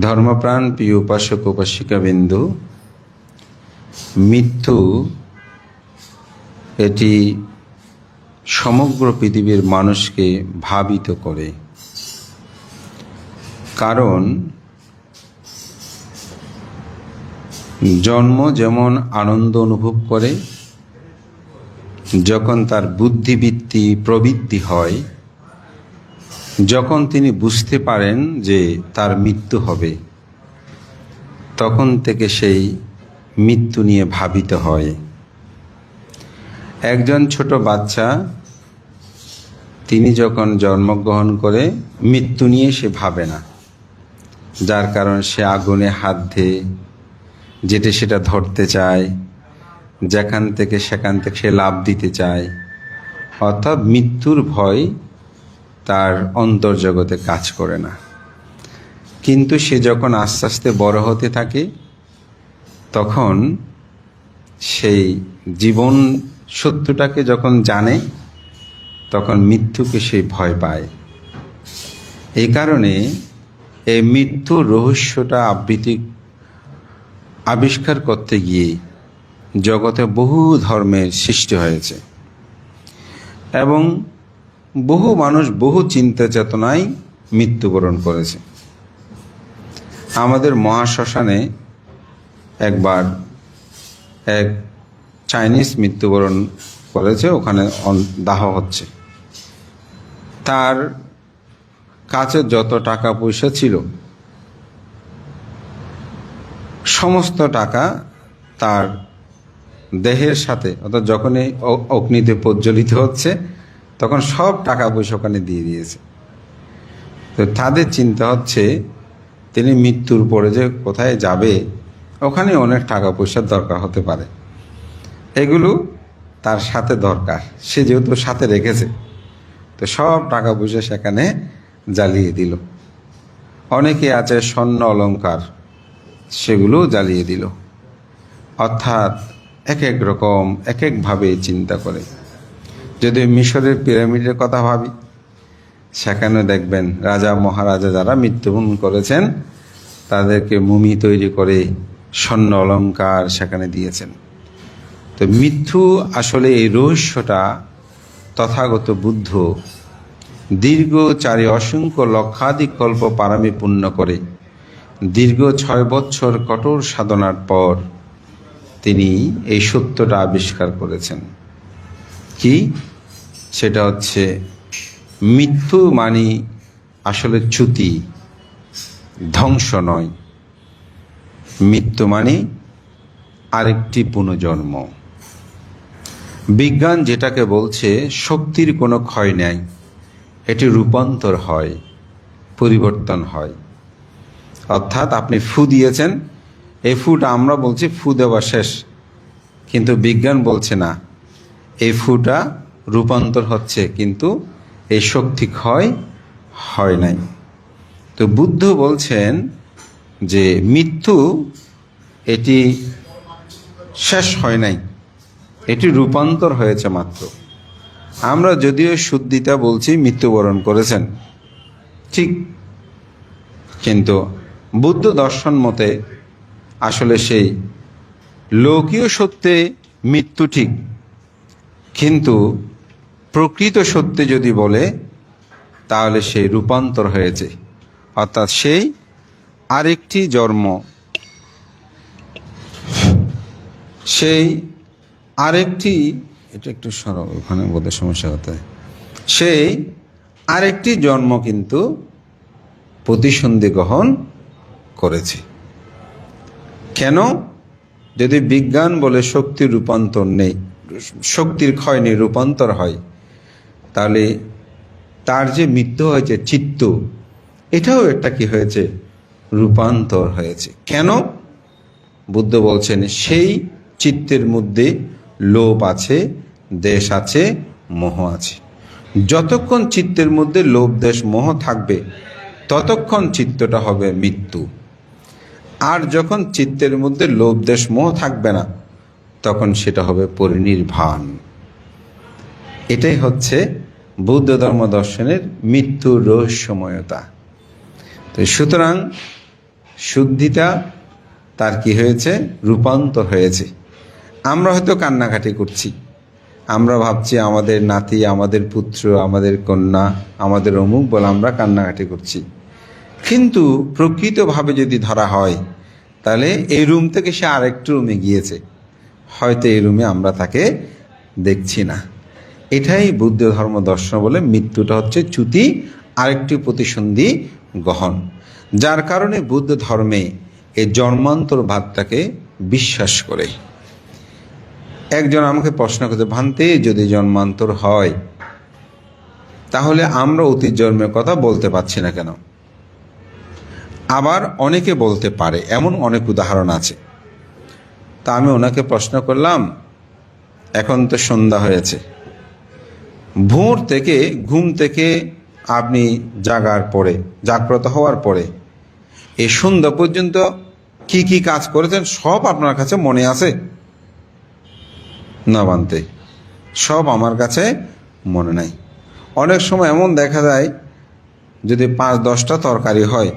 ধর্মপ্রাণ প্রিয় উপাসক উপাসিকা বিন্দু, মৃত্যু এটি সমগ্র পৃথিবীর মানুষকে ভাবিত করে। কারণ জন্ম যেমন আনন্দ অনুভব করে, যখন তার বুদ্ধিবৃত্তি প্রবৃদ্ধি হয়, যখন তিনি বুঝতে পারেন যে তার মৃত্যু হবে, তখন থেকে সেই মৃত্যু নিয়ে ভাবিত হয়। একজন ছোট বাচ্চা তিনি যখন জন্মগ্রহণ করে, মৃত্যু নিয়ে সে ভাবে না, যার কারণ সে আগুনে হাত দিয়ে যেটা সেটা ধরতে চায়, যেখান থেকে সেখান থেকে সে লাফ দিতে চায়। অর্থাৎ মৃত্যুর ভয় তার অন্তর্জগতে কাজ করে না। কিন্তু সে যখন আস্তে আস্তে বড় হতে থাকে, তখন সেই জীবন সত্যটাকে যখন জানে, তখন মৃত্যুকে সে ভয় পায়। এই কারণে এই মৃত্যুর রহস্যটা আবিষ্কার করতে গিয়ে জগতে বহু ধর্মের সৃষ্টি হয়েছে এবং বহু মানুষ বহু চিন্তা চেতনায় মৃত্যুবরণ করেছে। আমাদের মহাশ্মশানে একবার এক চাইনিজ মৃত্যুবরণ করেছে, ওখানে দাহ হচ্ছে। তার কাছে যত টাকা পয়সা ছিল, সমস্ত টাকা তার দেহের সাথে, অর্থাৎ যখনই অগ্নিতে প্রজ্বলিত হচ্ছে, তখন সব টাকা পয়সা ওখানে দিয়ে দিয়েছে। তো তাদের চিন্তা হচ্ছে তিনি মৃত্যুর পরে যে কোথায় যাবে, ওখানে অনেক টাকা পয়সার দরকার হতে পারে, এগুলো তার সাথে দরকার। সে যেহেতু সাথে রেখেছে, তো সব টাকা পয়সা সেখানে জ্বালিয়ে দিল। অনেকে আছে স্বর্ণ অলংকার, সেগুলো জ্বালিয়ে দিল। অর্থাৎ এক এক রকম এক একভাবে চিন্তা করে। যদি মিশরের পিরামিডের কথা ভাবি, সেখানে দেখবেন রাজা মহারাজা যারা মৃত্যুবরণ করেছেন, তাদেরকে মুমি তৈরি করে স্বর্ণ অলংকার সেখানে দিয়েছেন। তো মৃত্যু আসলে এই রহস্যটা তথাগত বুদ্ধ দীর্ঘ 4 অসংখ্য লক্ষাধিক কল্প পারমী পূর্ণ করে দীর্ঘ 6 বছর কঠোর সাধনার পর তিনি এই সত্যটা আবিষ্কার করেছেন। কি? সেটা হচ্ছে মৃত্যু মানে আসলে চ্যুতি, ধ্বংস নয়। মৃত্যু মানে আরেকটি পুনর্জন্ম। বিজ্ঞান যেটাকে বলছে শক্তির কোনো ক্ষয় নেই, এটি রূপান্তর হয়, পরিবর্তন হয়। অর্থাৎ আপনি ফু দিয়েছেন, এই ফুটা আমরা বলছি ফু দেওয়া শেষ, কিন্তু বিজ্ঞান বলছে না, এই ফুটা রূপান্তর হচ্ছে, কিন্তু এই শক্তি ক্ষয় হয় নাই। তো বুদ্ধ বলছেন যে মৃত্যু এটি শেষ হয় নাই, এটি রূপান্তর হয়েছে মাত্র। আমরা যদিও শুদ্ধিতা বলছি মৃত্যুবরণ করেছেন, ঠিক, কিন্তু বুদ্ধ দর্শন মতে আসলে সেই লৌকিক সত্যে মৃত্যু ঠিক, কিন্তু প্রকৃত সত্যে যদি বলে, তাহলে সেই রূপান্তর হয়েছে। অর্থাৎ সেই আরেকটি জন্ম, সেই আরেকটি, এটা একটু সরব, ওখানে বোধহয় সমস্যা হতে হয়, সেই আরেকটি জন্ম কিন্তু প্রতিসন্ধি গ্রহণ করেছে। কেন? যদি বিজ্ঞান বলে শক্তির রূপান্তর নেই, শক্তির ক্ষয় নেই, রূপান্তর হয়, তাহলে তার যে মৃত্যু হয়েছে চিত্ত, এটাও একটা কি হয়েছে? রূপান্তর হয়েছে। কেন? বুদ্ধ বলছেন সেই চিত্তের মধ্যে লোভ আছে, দেশ আছে, মোহ আছে। যতক্ষণ চিত্তের মধ্যে লোভ দেশ মোহ থাকবে, ততক্ষণ চিত্তটা হবে মৃত্যু। আর যখন চিত্তের মধ্যে লোভ দেশ মোহ থাকবে না, তখন সেটা হবে পরিনির্বাণ। এটাই হচ্ছে বৌদ্ধ ধর্ম দর্শনের মৃত্যুর রহস্যময়তা। তো সুতরাং শুদ্ধিটা তার কি হয়েছে, রূপান্তর হয়েছে। আমরা হয়তো কান্নাকাটি করছি, আমরা ভাবছি আমাদের নাতি, আমাদের পুত্র, আমাদের কন্যা, আমাদের অমুক বলে আমরা কান্নাকাটি করছি। কিন্তু প্রকৃতভাবে যদি ধরা হয়, তাহলে এই রুম থেকে সে আরেকটু রুমে গিয়েছে, হয়তো এই রুমে আমরা তাকে দেখছি না। এটাই বুদ্ধ ধর্ম দর্শন বলে, মৃত্যুটা হচ্ছে চ্যুতি, আরেকটি প্রতিসন্ধি গ্রহণ। যার কারণে বুদ্ধ ধর্মে এই জন্মান্তর ভাবটাকে বিশ্বাস করে। একজন আমাকে প্রশ্ন করতে, ভান্তে যদি জন্মান্তর হয় তাহলে আমরা অতীত জন্মের কথা বলতে পারছি না কেন? আবার অনেকে বলতে পারে, এমন অনেক উদাহরণ আছে। তা আমি ওনাকে প্রশ্ন করলাম, এখন তো সন্ধ্যা হয়েছে, ভোর থেকে ঘুম থেকে আপনি জাগ্রত হওয়ার পরে এই সন্ধ্যা পর্যন্ত কি কি কাজ করেছেন সব আপনার কাছে মনে আছে? না বানতে, সব আমার কাছে মনে নাই। অনেক সময় এমন দেখা যায়, যদি 5-10টা তরকারি হয়,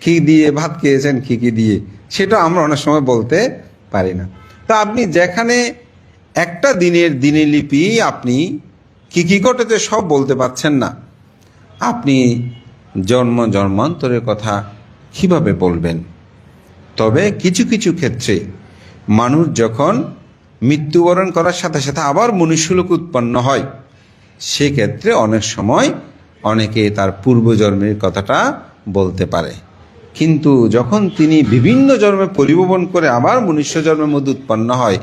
কি দিয়ে ভাত খেয়েছেন, কি কি দিয়ে, সেটা আমরা অনেক সময় বলতে পারি না। তা আপনি যেখানে একটা দিনের দিনলিপি আপনি কি কি ঘটেছে সব বলতে পারছেন না, আপনি জন্মান্তরের কথা কিভাবে বলবেন? তবে কিছু কিছু ক্ষেত্রে মানুষ যখন মৃত্যুবরণ করার সাথে সাথে আবার মনুষ্যলোক উৎপন্ন হয়, সেক্ষেত্রে অনেক সময় অনেকে তার পূর্বজন্মের কথাটা বলতে পারে। কিন্তু যখন তিনি বিভিন্ন জন্মে পরিবহন করে আবার মনুষ্য জন্মের মধ্যে উৎপন্ন হয়,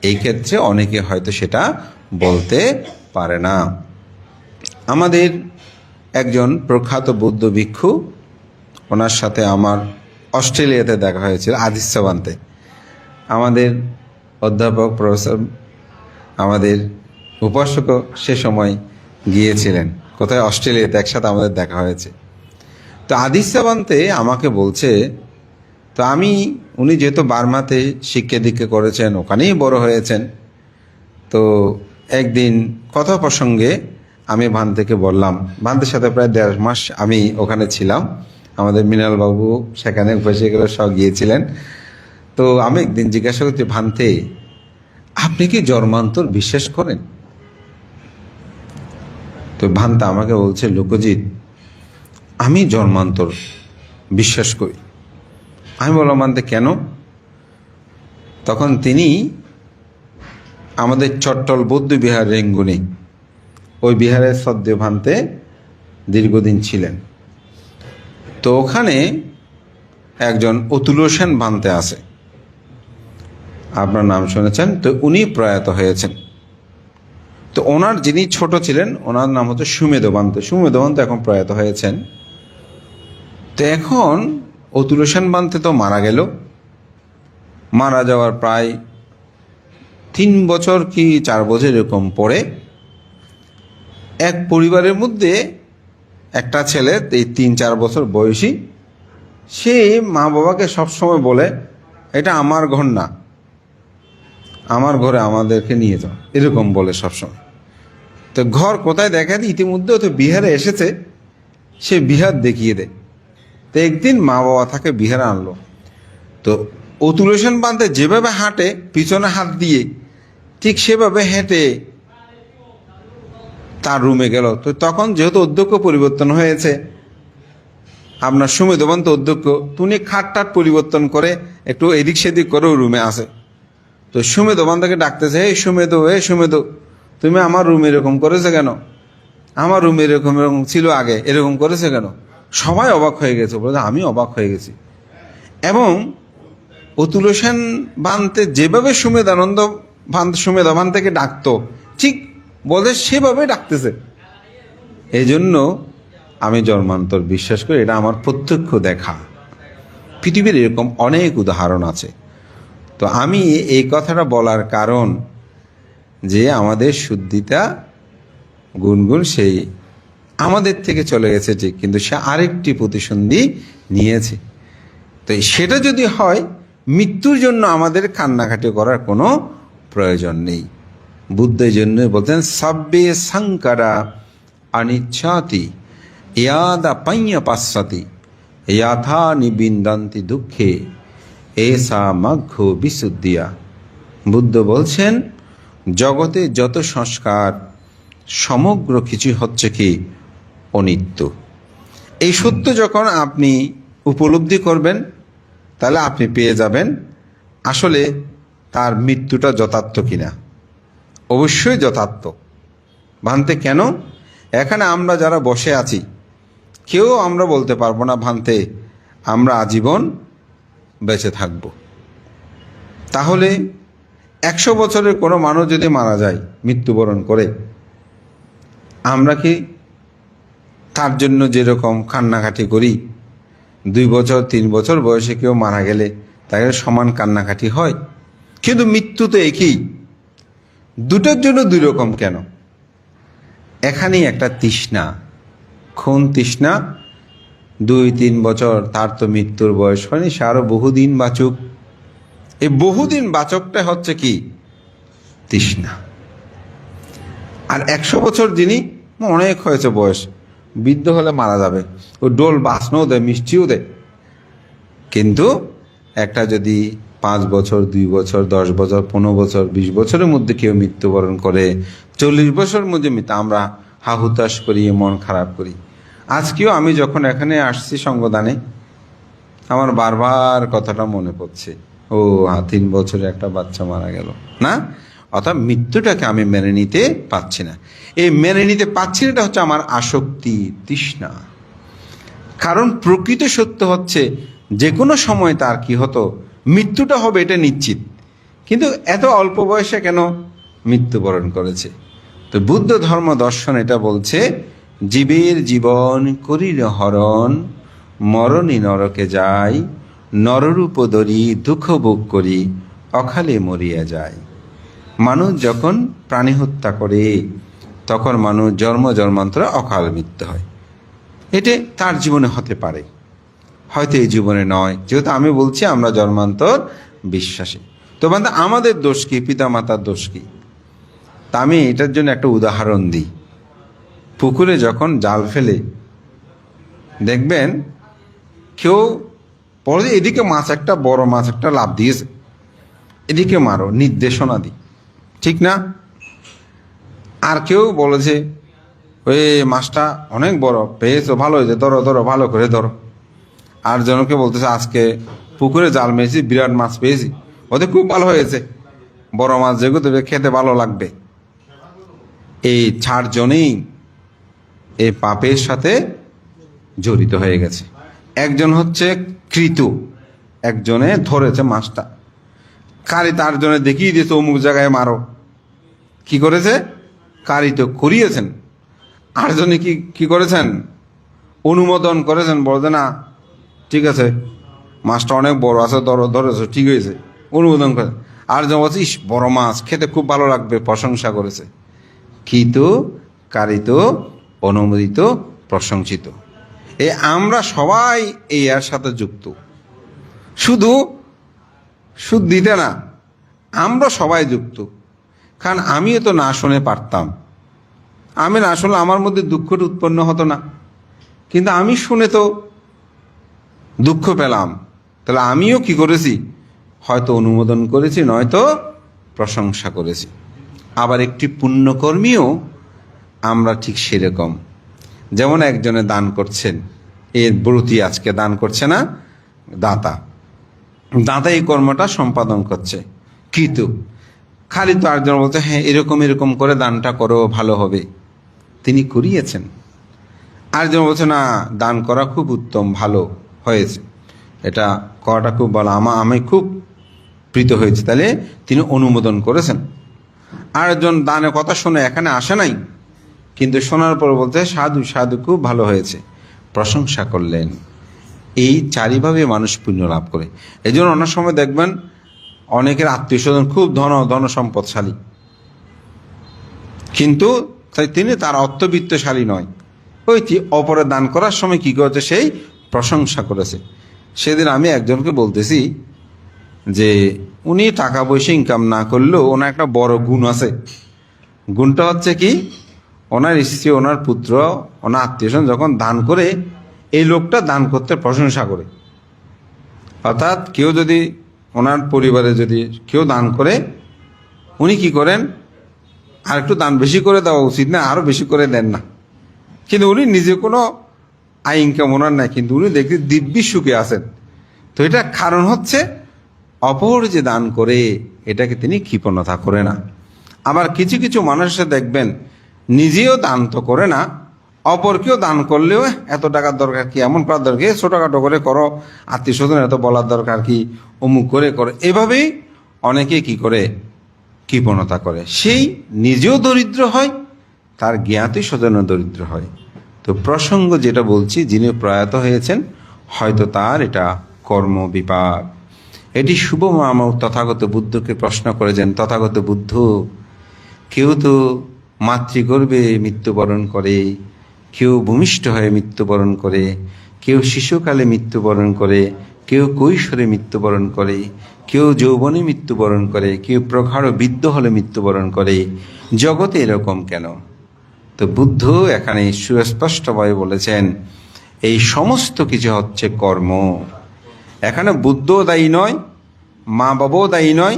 এই ক্ষেত্রে অনেকে হয়তো সেটা বলতে পারে না। আমাদের একজন প্রখ্যাত বৌদ্ধ ভিক্ষু, ওনার সাথে আমার অস্ট্রেলিয়াতে দেখা হয়েছিল, আদিস্যবান্তে। আমাদের অধ্যাপক প্রফেসর, আমাদের উপাসকও সে সময় গিয়েছিলেন কোথায়, অস্ট্রেলিয়াতে, একসাথে আমাদের দেখা হয়েছে। তো আদিস্যবান্তে আমাকে বলছে, তো উনি যেহেতু বার্মাতে শিক্ষা দীক্ষা করেছেন, ওখানেই বড় হয়েছেন, তো একদিন কথা প্রসঙ্গে আমি ভান্তেকে বললাম, ভান্তের সাথে প্রায় 1.5 মাস আমি ওখানে ছিলাম, আমাদের মৃণালবাবু সেখানে বসে গেলে সব গিয়েছিলেন। তো আমি একদিন জিজ্ঞাসা করছি, ভান্তে আপনি কি জন্মান্তর বিশ্বাস করেন? তো ভান্তা আমাকে বলছে, লোকজিৎ আমি জন্মান্তর বিশ্বাস করি। আমি বললাম, ভান্তে কেন? তখন তিনি আমাদের চট্টল বৌদ্ধ বিহার রেঙ্গুনে, ওই বিহারের সদ্য ভান্তে দীর্ঘদিন ছিলেন। তো ওখানে একজন অতুল সেন ভান্তে আছে, আপনার নাম শুনেছেন, তো উনি প্রয়াত হয়েছেন। তো ওনার যিনি ছোট ছিলেন, ওনার নাম হচ্ছে সুমেধ ভান্তে। সুমেধ ভান্তে এখন প্রয়াত হয়েছেন। তো এখন অতুল সেন ভান্তে তো মারা গেল, মারা যাওয়ার প্রায় 3 বছর কি 4 বছর এরকম পরে এক পরিবারের মধ্যে একটা ছেলে, এই 3-4 বছর বয়সী, সে মা বাবাকে সবসময় বলে, এটা আমার ঘর না, আমার ঘরে আমাদেরকে নিয়ে যাও, এরকম বলে সবসময়। তো ঘর কোথায় দেখায়, ইতিমধ্যে তো বিহারে এসেছে, সে বিহার দেখিয়ে দেয়। তো একদিন মা বাবা তাকে বিহারে আনলো। তো অতুল সেন ভান্তে যেভাবে হাঁটে পিছনে হাত দিয়ে, ঠিক সেভাবে হেঁটে তার রুমে গেল। তো তখন যেহেতু অধ্যক্ষ পরিবর্তন হয়েছে, আপনার সুমেধ ভান্তে অধ্যক্ষ, তুমি খাটটাট পরিবর্তন করে একটু এদিক সেদিক করে রুমে আসে। তো সুমেধ ভান্তাকে ডাকতেছে, হে সুমেধ, তুমি আমার রুম এরকম করেছে কেন? আমার রুম এরকম এরকম ছিল আগে, এরকম করেছে কেন? সবাই অবাক হয়ে গেছে, বলে আমি অবাক হয়ে গেছি। এবং অতুল সেন ভান্তে যেভাবে সুমেধ ভান্তেকে ডাকতো, ঠিক বলে সেভাবে ডাকতেছে। এই জন্য আমি জন্মান্তর বিশ্বাস করি, এটা আমার প্রত্যক্ষ দেখা। পৃথিবীর এরকম অনেক উদাহরণ আছে। তো আমি এই কথাটা বলার কারণ, যে আমাদের শুদ্ধিটা গুনগুন সেই আমাদের থেকে চলে গেছে ঠিক, কিন্তু সে আরেকটি প্রতিসন্ধি নিয়েছে। তো সেটা যদি হয়, মৃত্যুর জন্য আমাদের কান্নাকাটি করার কোনো প্রয়োজন নেই। বুদ্ধের জন্য বলতেন, সাব্বে সাংকারা অনিচ্ছাতি ইয়াদা পাইয়া পাশ্চাতি ইয়াথা নিবিন্দান্তি দুঃখে এসা মাঘ্য বিশুদ্ধিয়া। বুদ্ধ বলছেন জগতে যত সংস্কার সমগ্র কিছু হচ্ছে কি অনিত্য। এই সত্য যখন আপনি উপলব্ধি করবেন তাহলে আপনি পেয়ে যাবেন আসলে তার মৃত্যুটা যথার্থ কিনা। অবশ্যই যথার্থ। ভান্তে কেন? এখানে আমরা যারা বসে আছি কেউ আমরা বলতে পারবো না ভান্তে আমরা আজীবন বেঁচে থাকব। তাহলে 100 বছরের কোনো মানুষ যদি মারা যায়, মৃত্যুবরণ করে, আমরা কি তার জন্য যেরকম কান্নাকাটি করি, 2 বছর 3 বছর বয়সে কেউ মারা গেলে তাকে সমান কান্নাকাটি হয়? কিন্তু মৃত্যু তো একই। দুটোর জন্য 2 রকম কেন? এখানেই একটা তৃষ্ণা, খুন তৃষ্ণা। 2-3 বছর তার তো মৃত্যুর বয়স হয়নি, সে আরো বহুদিন বাঁচুক। এই বহুদিন বাচকটা হচ্ছে কি তৃষ্ণা। আর 100 বছর যিনি অনেক হয়েছে বয়স, বৃদ্ধ হলে মারা যাবে, ও ডোল বাসনও দেয়, মিষ্টিও দেয়। কিন্তু একটা যদি 5 বছর, 2 বছর, 10 বছর, 15 বছর, 20 বছরের মধ্যে কেউ মৃত্যুবরণ করে, 40 বছরের মধ্যে আমরা হা হুতাশ করি, মন খারাপ করি। আজকেও আমি যখন এখানে আসছি সঙ্গদানে, আমার বারবার কথাটা মনে পড়ছে, ও 3 বছরে একটা বাচ্চা মারা গেল না। অর্থাৎ মৃত্যুটাকে আমি মেনে নিতে পারছি না। এই মেনে নিতে পারছি না, এটা হচ্ছে আমার আসক্তি, তৃষ্ণা। কারণ প্রকৃত সত্য হচ্ছে যে কোনো সময় তার কি হতো, মৃত্যুটা হবে, এটা নিশ্চিত। কিন্তু এত অল্প বয়সে কেন মৃত্যুবরণ করেছে? তো বুদ্ধ ধর্ম দর্শন এটা বলছে, জীবের জীবন করিল হরণ, মরণী নরকে যাই, নররূপ ধরি দুঃখ ভোগ করি, অকালে মরিয়া যায়। মানুষ যখন প্রাণী হত্যা করে তখন মানুষ জন্ম জন্মান্তরে অকাল মৃত্যু হয়। এটা তার জীবনে হতে পারে, হয়তো এই জীবনে নয়, যেহেতু আমি বলছি আমরা জন্মান্তর বিশ্বাসী। তো বান্ধব আমাদের দোষ কি, পিতা মাতার দোষ কি? তা আমি এটার জন্য একটা উদাহরণ দিই। পুকুরে যখন জাল ফেলে দেখবেন কেউ বলে এদিকে মাছ একটা, বড় মাছ একটা লাফ দিয়েছে, এদিকে মারো, নির্দেশনা দিই, ঠিক না? আর কেউ বলেছে ওই মাছটা অনেক বড় পেয়েছো, ভালো হয়েছে, ধরো ধরো, ভালো করে ধরো। আর জনকে বলতেছে আজকে পুকুরে জাল মেরেছি, বিরাট মাছ পেয়েছি, ওদের খুব ভালো হয়েছে, বড় মাছ যেগুলো দেবে খেতে ভালো লাগবে। এই 4 জনেই এই পাপের সাথে জড়িত হয়ে গেছে। একজন হচ্ছে কৃত, একজনে ধরেছে মাছটা, কারি তার জন্য দেখিয়ে দিয়েছে অমুক জায়গায় মারো। কি করেছে? কারি তো করিয়েছেন, আর জনে কি করেছেন? অনুমোদন করেছেন, বলতে না ঠিক আছে মাছটা অনেক বড় আছে, ধরেছো, ঠিক হয়েছে, অনুমোদন করে। আর যখন বলছে ইস বড় মাছ, খেতে খুব ভালো লাগবে, প্রশংসা করেছে। কিন্তু কারিত, অনুমোদিত, প্রশংসিত। এই আমরা সবাই এই এর সাথে যুক্ত। শুধু সুদ দিতে না, আমরা সবাই যুক্ত। কারণ আমিও তো না শুনে পারতাম, আমি না শুনলে আমার মধ্যে দুঃখটা উৎপন্ন হতো না, কিন্তু আমি শুনে তো দুঃখ পেলাম। তাহলে আমিও কি করেছি? হয়তো অনুমোদন করেছি, নয়তো প্রশংসা করেছি। আবার একটি পুণ্যকর্মীও আমরা ঠিক সেরকম। যেমন একজনে দান করছেন, এর ব্রতী আজকে দান করছে না, দাতা এই কর্মটা সম্পাদন করছে, কিন্তু খালি তো আরেকজন বলছে হ্যাঁ এরকম এরকম করে দানটা করো, ভালো হবে, তিনি করিয়েছেন। আরেকজন বলছে না দান করা খুব উত্তম, ভালো হয়েছে, এটা করাটা খুব ভালো, আমি খুব প্রীত হয়েছে, তাহলে তিনি অনুমোদন করেছেন। আরেকজন দানের কথা শুনে এখানে আসে নাই, কিন্তু শোনার পর বলতে সাধু সাধু খুব ভালো হয়েছে, প্রশংসা করলেন। এই 4ভাবে মানুষ পুণ্য লাভ করে। এই জন্য অনেক সময় দেখবেন অনেকের আত্মীয় স্বজন খুব ধন সম্পদশালী, কিন্তু তিনি তার অর্থবিত্তশালী নয়। ওই অপরে দান করার সময় কি করেছে, সেই প্রশংসা করেছে। সেদিন আমি একজনকে বলতেছি যে উনি টাকা পয়সা ইনকাম না করলেও ওনার একটা বড় গুণ আছে। গুণটা হচ্ছে কি, ওনার স্ত্রী, ওনার পুত্র, ওনার আত্মীয় স্বজন যখন দান করে এই লোকটা দান করতে প্রশংসা করে। অর্থাৎ কেউ যদি ওনার পরিবারে যদি কেউ দান করে, উনি কি করেন, আর একটু দান বেশি করে দেওয়া উচিত না, আরও বেশি করে দেন না। কিন্তু উনি নিজে কোনো আয় ইনকাম ওনার নাই, কিন্তু উনি দেখতে দিব্যি সুখে আছেন। তো এটা কারণ হচ্ছে অপর যে দান করে এটাকে তিনি কৃপণতা করে না। আবার কিছু কিছু মানুষের দেখবেন নিজেও দান তো করে না, অপরকেও দান করলেও এত টাকার দরকার কি, এমন করার দরকার কি, ছোটোখাটো করে করো, আত্মীয় স্বজন এত বলার দরকার কি, অমুক করে করো, এভাবেই অনেকে কি করে কৃপণতা করে। সেই নিজেও দরিদ্র হয়, তার জ্ঞাতি স্বজনও দরিদ্র হয়। তো প্রসঙ্গ যেটা বলছি, যিনি প্রয়াত হয়েছেন হয়তো তার এটা কর্ম বিপাক। এটি শুভ আমার তথাগত বুদ্ধকে প্রশ্ন করেছেন, তথাগত বুদ্ধ, কেউ তো মাতৃগর্ভে মৃত্যুবরণ করে, কেউ ভূমিষ্ঠ হয়ে মৃত্যুবরণ করে, কেউ শিশুকালে মৃত্যুবরণ করে, কেউ কৈশোরে মৃত্যুবরণ করে, কেউ যৌবনে মৃত্যুবরণ করে, কেউ প্রগাঢ় বৃদ্ধ হলে মৃত্যুবরণ করে, জগতে এরকম কেন? তো বুদ্ধ এখানে সুস্পষ্টভাবে বলেছেন এই সমস্ত কিছু হচ্ছে কর্ম। এখানে বুদ্ধও দায়ী নয়, মা বাবাও দায়ী নয়,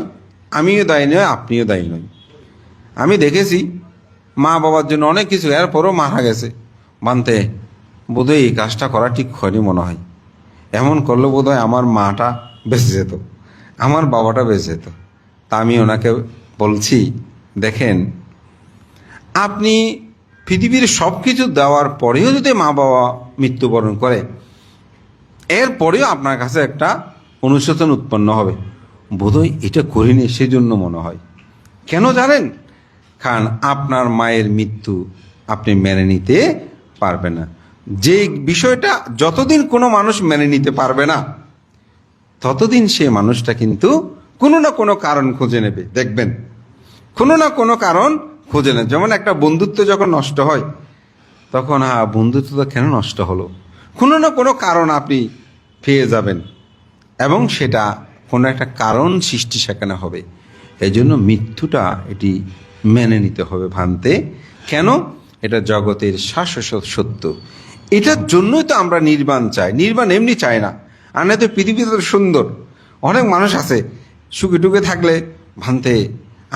আমিও দায়ী নয়, আপনিও দায়ী নয়। আমি দেখেছি মা বাবার জন্য অনেক কিছু, এরপরও মারা গেছে, মানতে বোধহয় এই কাজটা করা ঠিক হয়নি মনে হয়, এমন করলে বোধহয় আমার মাটা বেঁচে যেত, আমার বাবাটা বেঁচে যেত। তা আমি ওনাকে বলছি, দেখেন আপনি পৃথিবীর সব কিছু দেওয়ার পরেও যদি মা বাবা মৃত্যুবরণ করে, এরপরেও আপনার কাছে একটা অনুশোচন উৎপন্ন হবে, বোধহয় এটা করিনি সেজন্য মনে হয়। কেন জানেন? কারণ আপনার মায়ের মৃত্যু আপনি মেনে নিতে পারবে না। যে বিষয়টা যতদিন কোনো মানুষ মেনে নিতে পারবে না, ততদিন সে মানুষটা কিন্তু কোনো না কোনো কারণ খুঁজে নেবে। দেখবেন কোনো না কোনো কারণ খুঁজে নেবে। যেমন একটা বন্ধুত্ব যখন নষ্ট হয়, তখন বন্ধুত্বটা কেন নষ্ট হলো, কোনো না কোনো কারণ আপনি পেয়ে যাবেন, এবং সেটা কোনো একটা কারণ সৃষ্টি সেখানে হবে। এই জন্য মৃত্যুটা এটি মেনে নিতে হবে ভান্তে। কেন? এটা জগতের শাশ্বত সত্য। এটার জন্যই তো আমরা নির্বাণ চাই। নির্বাণ এমনি চাই না, আর না তো পৃথিবীতে তো সুন্দর অনেক মানুষ আছে সুখে টুকে থাকলে ভান্তে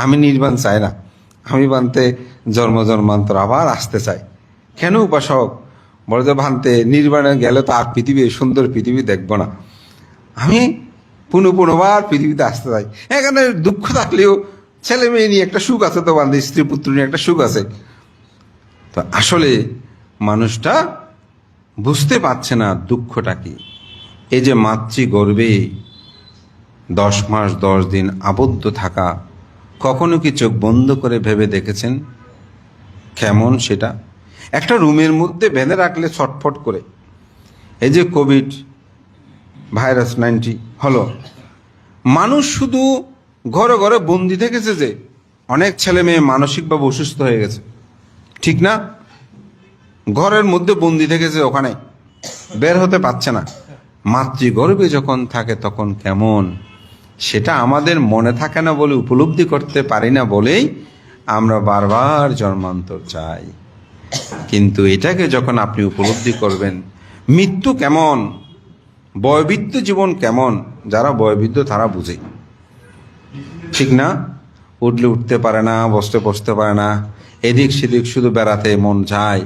আমি নির্বাণ চাই না, আমি ভান্তে জন্ম জন্মান্তর আবার আসতে চাই। কেন উপাসক? বলে যে ভান্তে নির্বাণে গেলে তো আর পৃথিবী, সুন্দর পৃথিবী দেখবো না, আমি পুনঃবার পৃথিবীতে আসতে চাই। এখানে দুঃখ থাকলেও ছেলে মেয়ে নিয়ে একটা সুখ আছে, তো বান্ধে স্ত্রী পুত্র নিয়ে একটা সুখ আছে। তো আসলে মানুষটা বুঝতে পারছে না দুঃখটা কি। এই যে মাতৃগর্ভে 10 মাস 10 দিন আবদ্ধ থাকা, কখনো কি চোখ বন্ধ করে ভেবে দেখেছেন কেমন সেটা? একটা রুমের মধ্যে বেঁধে রাখলে ছটফট করে। এই যে কোভিড ভাইরাস 19 হলো, মানুষ শুধু ঘরে ঘরে বন্দি থেকেছে, যে অনেক ছেলে মেয়ে মানসিকভাবে অসুস্থ হয়ে গেছে, ঠিক না? ঘরের মধ্যে বন্দি থেকেছে, ওখানে বের হতে পারছে না। মাতৃগর্ভে যখন থাকে তখন কেমন, সেটা আমাদের মনে থাকে না বলে, উপলব্ধি করতে পারি না বলেই আমরা বারবার জন্মান্তর চাই। কিন্তু এটাকে যখন আপনি উপলব্ধি করবেন, মৃত্যু কেমন, বয়বৃদ্ধ জীবন কেমন, যারা বয়বৃদ্ধ তারা বুঝে, ঠিক না? উঠলে উঠতে পারে না, বসতে বসতে পারে না, এদিক সেদিক শুধু বেড়াতে মন চায়,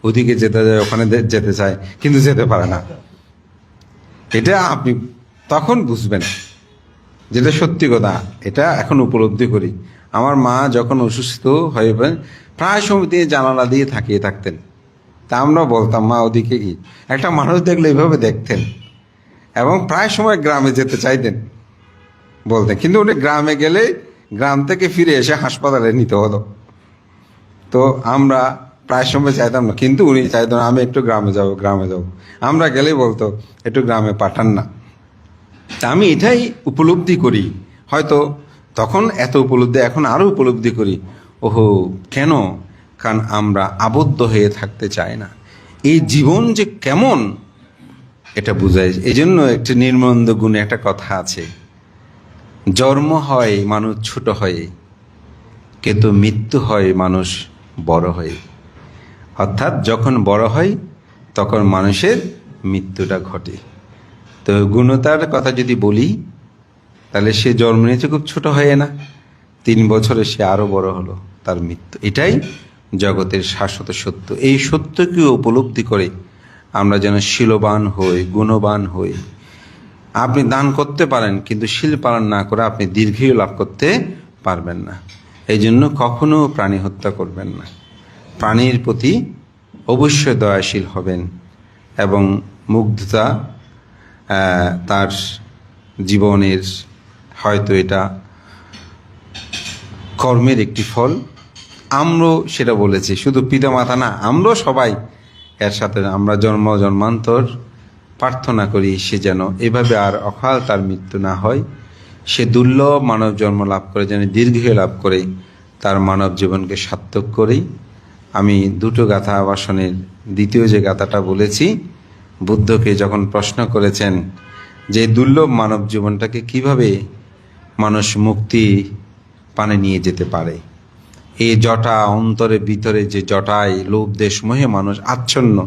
ওদিকে যেতে যায়, ওখানে যেতে চায়, কিন্তু যেতে পারে না। এটা আপনি তখন বুঝবেন, যেটা সত্যি কথা। এটা এখন উপলব্ধি করি। আমার মা যখন অসুস্থ হয়ে প্রায় সময় তিনি জানালা দিয়ে তাকিয়ে থাকতেন। তা আমরা বলতাম, মা ওদিকে কি? একটা মানুষ দেখলে এইভাবে দেখতেন, এবং প্রায় সময় গ্রামে যেতে চাইতেন বলতেন, কিন্তু উনি গ্রামে গেলে গ্রাম থেকে ফিরে এসে হাসপাতালে নিতে হতো। তো আমরা প্রায় সময় চাইতাম না, কিন্তু উনি চাইতেন আমি একটু গ্রামে যাব, গ্রামে যাব। আমরা গেলেই বলতো একটু গ্রামে পাঠান না। তা আমি এটাই উপলব্ধি করি, হয়তো তখন এত উপলব্ধি, এখন আরও উপলব্ধি করি। ওহো, কেন? কারণ আমরা আবদ্ধ হয়ে থাকতে চাই না। এই জীবন যে কেমন এটা বুঝাই। এই জন্য একটি নির্মন্দ গুণে একটা কথা আছে, জন্ম হয় মানুষ ছোট হয়ে, কিন্তু মৃত্যু হয় মানুষ বড় হয়ে। অর্থাৎ যখন বড় হয় তখন মানুষের মৃত্যুটা ঘটে। তো গুণতার কথা যদি বলি, তাহলে সে জন্ম নিয়েছে খুব ছোট হয়ে না, 3 বছরে সে আরো বড় হলো, তার মৃত্যু। এটাই জগতের শাশ্বত সত্য। এই সত্যকে উপলব্ধি করে আমরা যেন শীলবান হই, গুণবান হই। আপনি দান করতে পারেন, কিন্তু শীল পালন না করে আপনি দীর্ঘায়ু লাভ করতে পারবেন না। এই জন্য কখনো প্রাণী হত্যা করবেন না। প্রাণীর প্রতি অবশ্যই দয়াশীল হবেন, এবং মুগ্ধতা তার জীবনের হয়তো এটা কর্মের একটি ফল। আমরাও সেটা বলেছি, শুধু পিতামাতা না, আমরাও সবাই এর সাথে আমরা জন্মান্তর প্রার্থনা করি সে যেন এভাবে আর অকাল তার মৃত্যু না হয়, সে দুর্লভ মানব জন্ম লাভ করে যেন দীর্ঘায়ু লাভ করে তার মানব জীবনকে সার্থক করেই। আমি দুটো গাথা আবাসনের দ্বিতীয় যে গাথাটা বলেছি, বুদ্ধকে যখন প্রশ্ন করেছেন যে দুর্লভ মানব জীবনটাকে কিভাবে মানুষ মুক্তি পানে নিয়ে যেতে পারে, এই জটা অন্তরে ভিতরে যে জটায় লোভ দেশ মোহে মানুষ আচ্ছন্ন,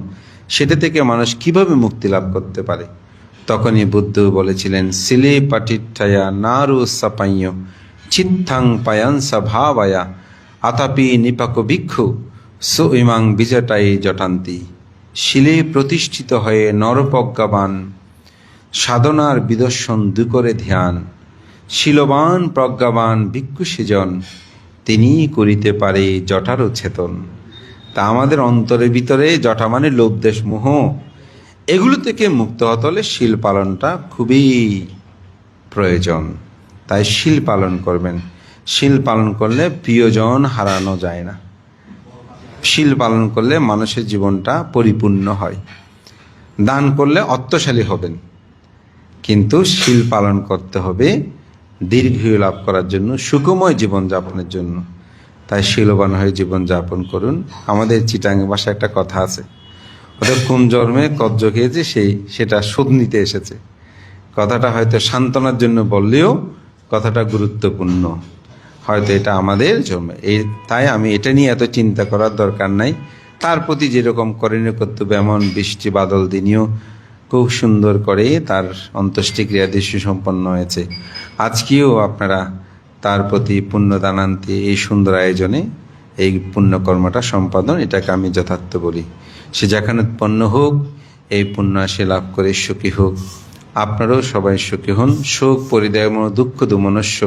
সেটা থেকে মানুষ কিভাবে মুক্তি লাভ করতে পারে, তখনই বুদ্ধ বলেছিলেন, সিলে পাটিঠায়া নারু সাপাইয় চিত্তাং পায়াংসা ভাবায়া আতাপি নিপাক ভিক্ষু সু ইমাং বিজটাই জটান্তি। শিলে প্রতিষ্ঠিত হয়ে নরপ্রজ্ঞাবান সাধনার বিদর্শন দুকরে ধ্যান, শিলবান প্রজ্ঞাবান ভিক্ষু সেজন তিনি করিতে পারে জটারও ছেতন। তা আমাদের অন্তরের ভিতরে জটা মানে লোভ দেশ মোহ, এগুলো থেকে মুক্ত হতে হলে শীল পালনটা খুবই প্রয়োজন। তাই শীল পালন করবেন। শীল পালন করলে প্রিয়জন হারানো যায় না। শীল পালন করলে মানুষের জীবনটা পরিপূর্ণ হয়। দান করলে অর্থশালী হবেন, কিন্তু শীল পালন করতে হবে দীর্ঘায়ু লাভ করার জন্য, সুখময় জীবনযাপনের জন্য। তাই শীলবান হয়ে জীবনযাপন করুন। আমাদের চিটাং ভাষায় একটা কথা আছে, ওদের কোন জন্মে কজ্জ খেয়েছে সেটা শোধ নিতে এসেছে। কথাটা হয়তো সান্ত্বনার জন্য বললেও কথাটা গুরুত্বপূর্ণ। হয়তো এটা আমাদের জন্মে তাই আমি এটা নিয়ে এত চিন্তা করার দরকার নাই। তার প্রতি যেরকম করণীয় কর্তব্য, এমন বৃষ্টি বাদল দিনেও খুব সুন্দর করে তার অন্ত্যেষ্টিক্রিয়াদি সুসম্পন্ন হয়েছে। আজকেও আপনারা তার প্রতি পুণ্যদানান্তে এই সুন্দর আয়োজনে এই পুণ্যকর্মটা সম্পাদন, এটাকে আমি যথার্থ বলি। সে যেখানে উৎপন্ন হোক, এই পুণ্য আসে লাভ করে সুখী হোক। আপনারাও সবাই সুখী হন। শোক পরিদেয় দুঃখ দুমনস্য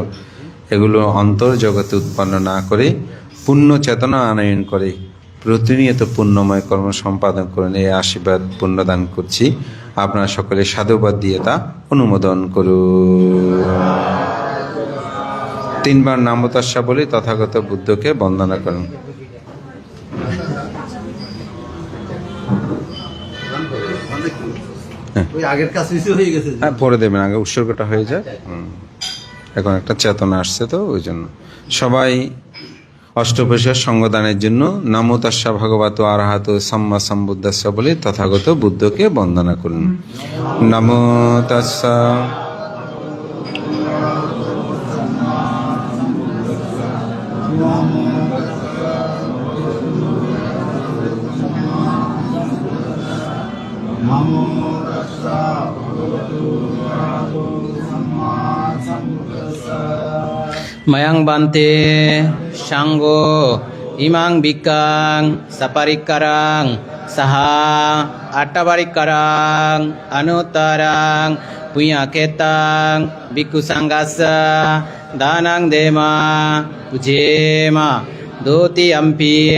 এগুলো অন্তর জগতে উৎপন্ন না করে পুণ্য চেতনা আনয়ন করে প্রতিনিয়ত পুণ্যময় কর্ম সম্পাদন করেন, এই আশীর্বাদ পুণ্যদান করছি। আপনারা সকলে সাধুবাদ দিয়ে তা অনুমোদন করুন। 3 বার নাম তস্যা বলে তথাগত বুদ্ধকে বন্দনা করুন। হ্যাঁ, পরে দেবেন, আগে উৎসর্গটা হয়ে যায়। এখন একটা চেতনা আসছে, তো ওই জন্য সবাই অষ্টপ্রহর সঙ্গদানের জন্য নামো তস্যা ভগবত আরহাত সাম্মা সম্বুদ্ধস্য বলে তথাগত বুদ্ধকে বন্দনা করুন। নামো তস্যা Mayang bante sanggo imang bikang saparikarang saha attabarikkarang anutarang punyaketang bhikkhu sanghassa danang dema pujema doti ampi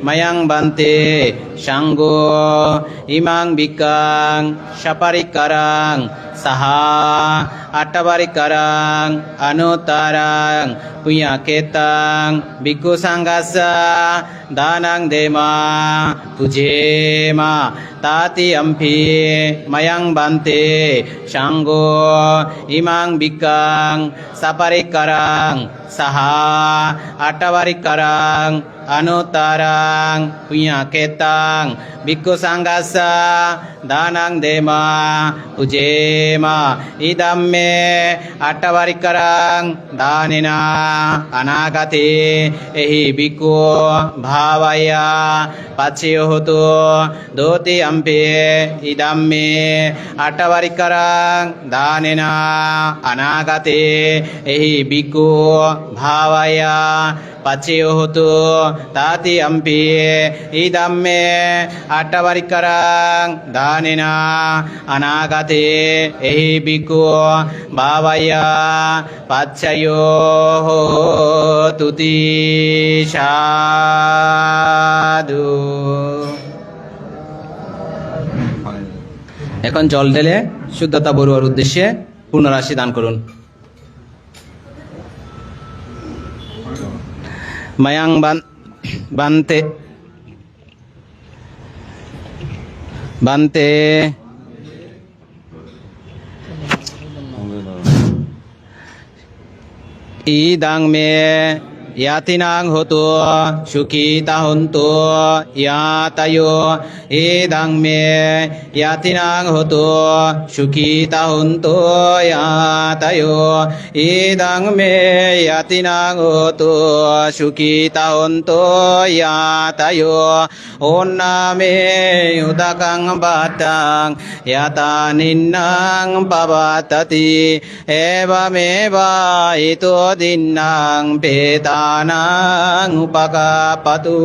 mayang bante sanggo imang bikang saparikarang saha attabarikkarang anutarang punyaketang bhikkhu sanghassa danang dema pujema tati ampi mayang bante sanggo imang bikang saparikarang saha attabarikkarang anutarang punyaketang bhikkhu sanghassa danang dema pujema idamme attavarikkarang danena anagate ehi bhikkhu bhavaya paccyohotu doti ampe idamme attavarikkarang danena anagate ehi bhikkhu bhavaya paccyohotu tati ampi idamme attavarikkarang danena anagate ehi bhikkhu bhavaya paccayohotu ti sadhu। এখন জল ঢেলে শুদ্ধতা বড়ুয়ার উদ্দেশ্যে পুনরাশি দান করুন। মায়াং বান্তে বান্তে ইদাং মে ইয়াতিনাং হতো সুখিতা হন্তু ইয়াতায়ো ইদাং মে ইয়াতিনাং হতো সুখিতা হন্তু ইয়াতায়ো ইদাং মে ইয়াতিনাং হতো সুখিতা হন্তু ইয়াতায়ো ওন্নামে উদাকাং বাতাং ইয়াতানিন্নাং পাবাততি এবামেবা ইতো দিন্নাং পেতানাং উপকাপতু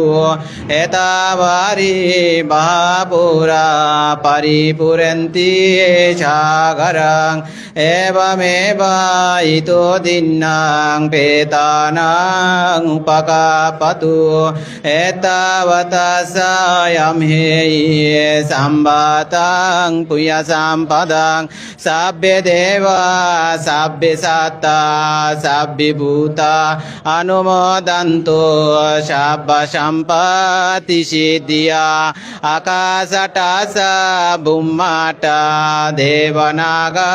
এতাবারি বাপুরা পরিপুরন্তি সাগরং এবমেবা ইতো দিন্নাং পেতানাং উপকাপতু এতাবতাসায়াম হেয়ে সম্বাতাং পুয়সাম পদং সাব্বে দেবা সাব্বে সাত্তা সাব্বে ভূতা अनुमोदन्तो शाब्ब सम्पत्ति सिद्धिया आकाशटासा बुम्माटा देवनागा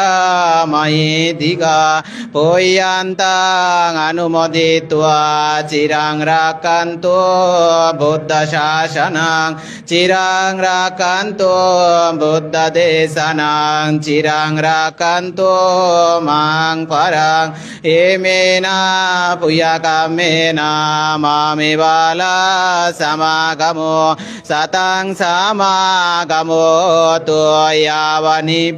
मयिधिगा पोयन्तां अनुमोदित्वा चिरां राकन्तो बुद्धशासनं चिरां राकन्तो बुद्धदेशनं चिरां राकन्तो मां परं एमेना पुयकामेना मामे बाला समागमो सतं समागमो तो यावनिबानपतिया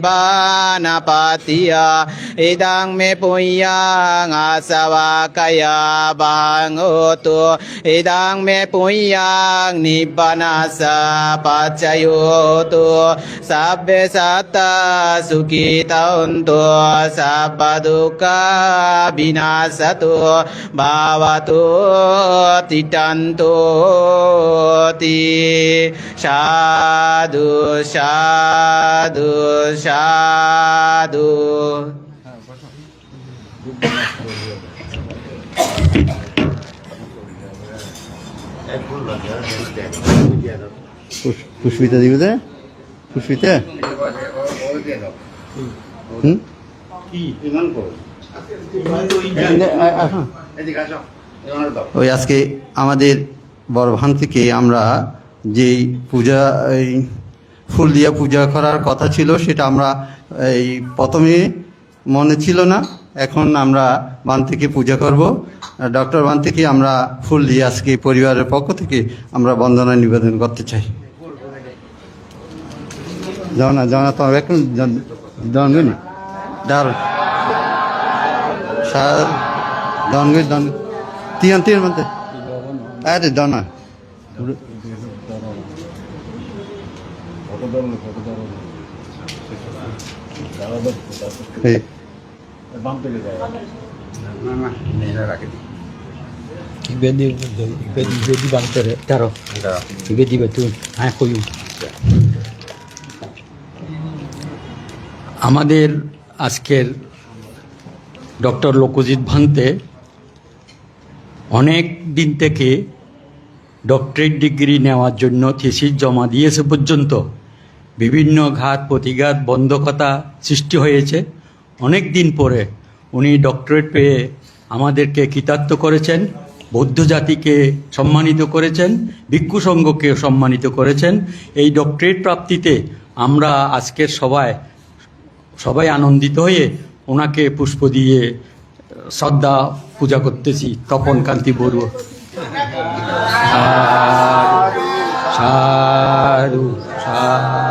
इदं मे पुय्यं आसवाकया भाङ्गोतु इदं मे पुय्यं निब्बानस पच्चयोतु सब्बे सत्ता सुखितन्तु सब्ब दुःखा विनाशतु भावतो तिष्ठन्तो ति साधु साधु साधु। পুষ্পিতা দিবে তো পুষ্পিতা ওই আজকে আমাদের বড়ভান থেকে আমরা যেই পূজা এই ফুল দিয়া পূজা করার কথা ছিল সেটা আমরা এই প্রথমে মনে ছিল না, এখন আমরা বান থেকে পূজা করব। ডক্টর বান থেকে আমরা ফুল দিয়ে আজকে পরিবারের পক্ষ থেকে আমরা বন্দনা নিবেদন করতে চাই। যাও না তোমার এখন দনগুনি ডাল সার দনগুই দন তিন মধ্যে আরে দনা আমাদের আজকের ডক্টর লোকজিৎ ভান্তে অনেক দিন থেকে ডক্টরেট ডিগ্রি নেওয়ার জন্য থিসিস জমা দিয়েছে পর্যন্ত বিভিন্ন ঘাত প্রতিঘাত বন্ধকতা সৃষ্টি হয়েছে। অনেক দিন পরে উনি ডক্টরেট পেয়ে আমাদেরকে কৃতার্থ করেছেন। বৌদ্ধ জাতিকে সম্মানিত করেছেন, ভিক্ষু সংঘকে সম্মানিত করেছেন। এই ডক্টরেট প্রাপ্তিতে আমরা আজকের সবাই আনন্দিত হয়ে ওনাকে পুষ্প দিয়ে শ্রদ্ধা পূজা করতেছি। তপন কান্তি বড়ুয়া। সাধু সাধু।